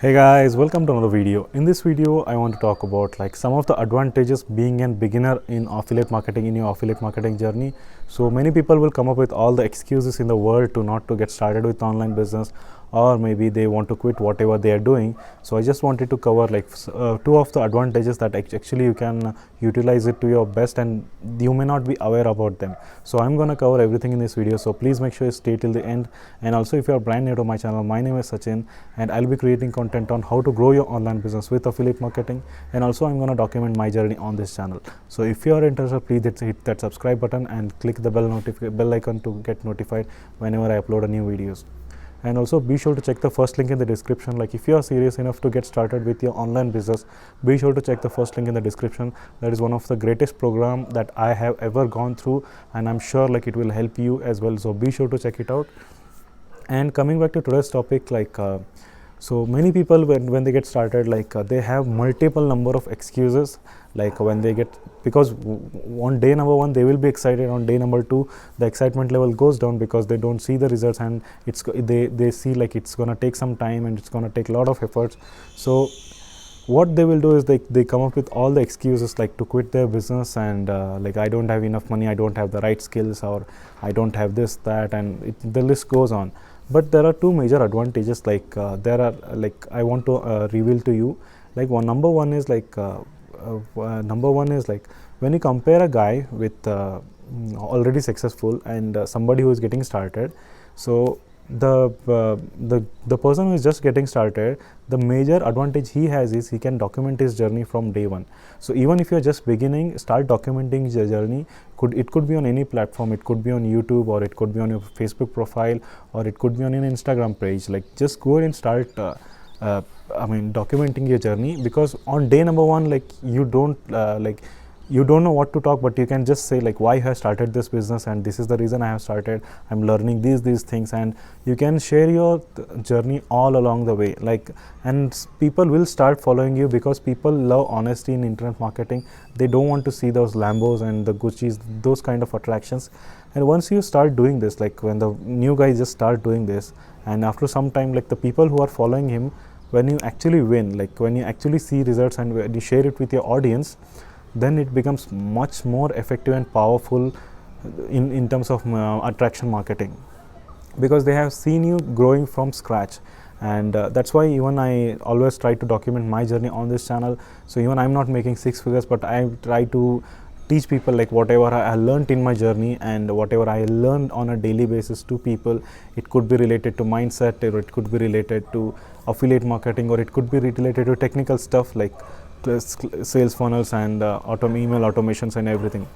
Hey guys, welcome to another video. In this video, I want to talk about like some of the advantages being a beginner in affiliate marketing in your affiliate marketing journey. So many people will come up with all the excuses in the world to not to get started with online business, or maybe they want to quit whatever they are doing. So I just wanted to cover like two of the advantages that actually you can utilize it to your best and you may not be aware about them. So I'm going to cover everything in this video, so please make sure you stay till the end. And also, if you are brand new to my channel, my name is Sachin and I'll be creating content on how to grow your online business with affiliate marketing, and also I'm going to document my journey on this channel. So if you are interested, please hit that subscribe button and click the bell icon to get notified whenever I upload a new videos. And also be sure to check the first link in the description. Like if you are serious enough to get started with your online business, be sure to check the first link in the description. That is one of the greatest program that I have ever gone through, and I'm sure like it will help you as well. So be sure to check it out. And coming back to today's topic, so many people when they get started, they have multiple number of excuses, like when they get, because on day number one they will be excited, on day number two the excitement level goes down because they don't see the results, and they see like it's gonna take some time and it's gonna take a lot of efforts. So what they will do is they come up with all the excuses like to quit their business, and like I don't have enough money, I don't have the right skills, or I don't have this, that, and the list goes on. But there are two major advantages, there are like I want to reveal to you. Like number one is when you compare a guy with already successful and somebody who is getting started. So the person who is just getting started, the major advantage he has is he can document his journey from day one. So even if you're just beginning, start documenting your journey. It could be on any platform, it could be on YouTube, or it could be on your Facebook profile, or it could be on an Instagram page. Like just go ahead and start documenting your journey, because on day number one, like you don't know what to talk, but you can just say like why I have started this business and this is the reason I have started. I'm learning these things, and you can share your journey all along the way. And people will start following you because people love honesty in internet marketing. They don't want to see those Lambos and the Gucci's, those kind of attractions. And once you start doing this, like when the new guys just start doing this, and after some time, like the people who are following him, when you actually win, like when you actually see results and when you share it with your audience, then it becomes much more effective and powerful in terms of attraction marketing, because they have seen you growing from scratch. And that's why even I always try to document my journey on this channel. So even I'm not making six figures, but I try to teach people like whatever I learned in my journey and whatever I learned on a daily basis to people. It could be related to mindset, or it could be related to affiliate marketing, or it could be related to technical stuff like sales funnels and email automations and everything.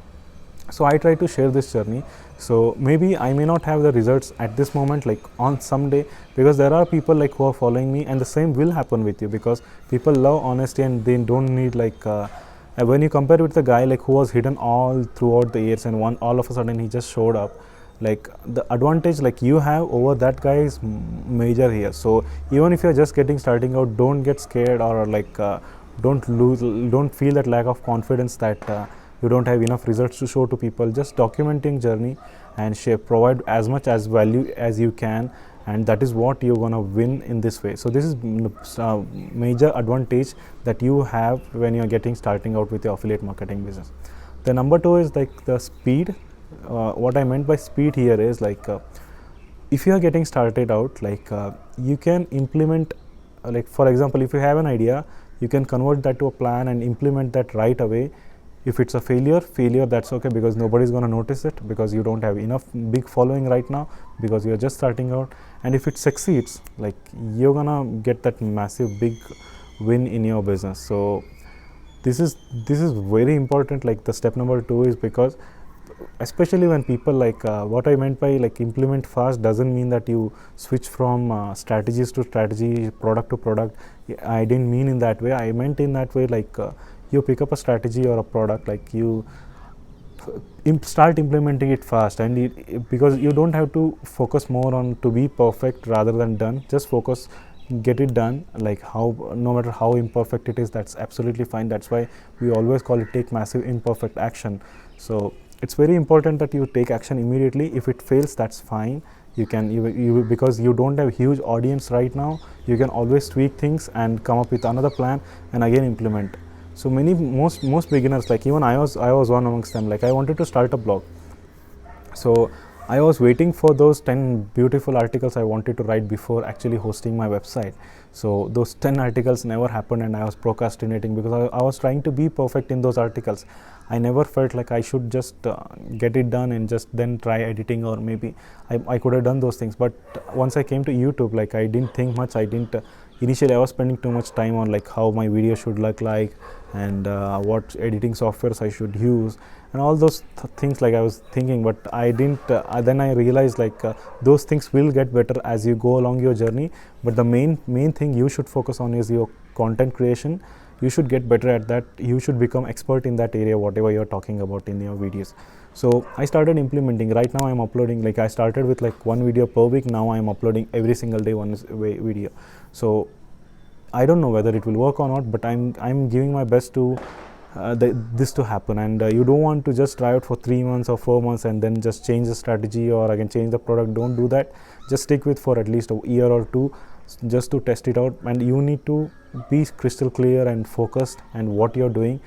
So I try to share this journey. So maybe I may not have the results at this moment, like on some day, because there are people like who are following me, and the same will happen with you, because people love honesty and they don't need when you compare with the guy like who was hidden all throughout the years, and all of a sudden he just showed up. Like the advantage like you have over that guy is major here. So even if you're just getting starting out, don't get scared, or don't feel that lack of confidence that you don't have enough results to show to people. Just documenting journey and provide as much as value as you can, and that is what you're gonna win in this way. So this is major advantage that you have when you're getting starting out with your affiliate marketing business. The number two is like the speed. What I meant by speed here is if you are getting started out, you can implement, for example, if you have an idea, you can convert that to a plan and implement that right away. If it's a failure, that's okay, because nobody's going to notice it, because you don't have enough big following right now, because you're just starting out. And if it succeeds, like you're going to get that massive big win in your business. So this is very important. Like the step number two is, because especially when people what I meant by like implement fast doesn't mean that you switch from strategies to strategy, product to product. I didn't mean in that way. I meant in that way you pick up a strategy or a product, like you start implementing it fast, and because you don't have to focus more on to be perfect rather than done. Just focus, get it done. Like no matter how imperfect it is, that's absolutely fine. That's why we always call it take massive imperfect action. So it's very important that you take action immediately. If it fails, that's fine. You can because you don't have huge audience right now, you can always tweak things and come up with another plan and again implement. So most beginners, like even I was one amongst them, like I wanted to start a blog. So I was waiting for those 10 beautiful articles I wanted to write before actually hosting my website. So those 10 articles never happened, and I was procrastinating because I was trying to be perfect in those articles. I never felt like I should just get it done and just then try editing, or maybe I could have done those things. But once I came to YouTube, like I didn't think much. I didn't initially I was spending too much time on like how my video should look like, and what editing softwares I should use, and all those things like I was thinking, but I didn't then I realized like those things will get better as you go along your journey. But the main thing you should focus on is your content creation. You should get better at that. You should become expert in that area, whatever you're talking about in your videos. So I started implementing. Right now I'm uploading, like I started with like one video per week. Now I'm uploading every single day one video. So I don't know whether it will work or not, but I'm giving my best to this to happen. And you don't want to just try out for 3 months or 4 months and then just change the strategy or again change the product. Don't do that. Just stick with for at least a year or two just to test it out, and you need to be crystal clear and focused and what you're doing.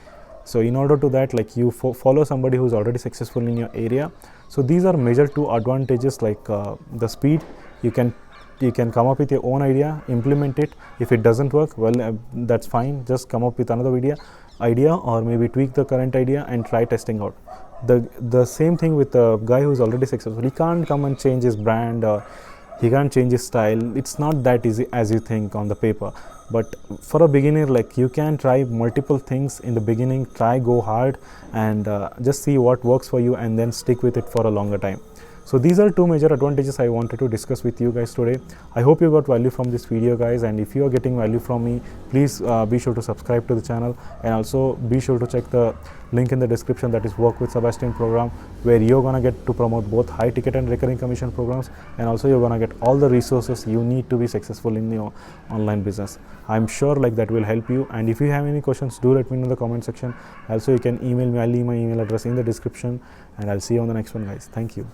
So in order to that, like you follow somebody who's already successful in your area. So these are major two advantages, like the speed. You can come up with your own idea, implement it. If it doesn't work, well, that's fine. Just come up with another idea or maybe tweak the current idea and try testing out. The same thing with a guy who's already successful. He can't come and change his brand, or he can't change his style. It's not that easy as you think on the paper. But for a beginner, like you can try multiple things in the beginning. Go hard and just see what works for you, and then stick with it for a longer time. So these are two major advantages I wanted to discuss with you guys today. I hope you got value from this video, guys, and if you are getting value from me, please be sure to subscribe to the channel, and also be sure to check the link in the description, that is Work with Sebastian program, where you're gonna get to promote both high ticket and recurring commission programs, and also you're gonna get all the resources you need to be successful in your online business. I'm sure like that will help you, and if you have any questions, do let me know in the comment section. Also you can email me. I'll leave my email address in the description, and I'll see you on the next one, guys. Thank you.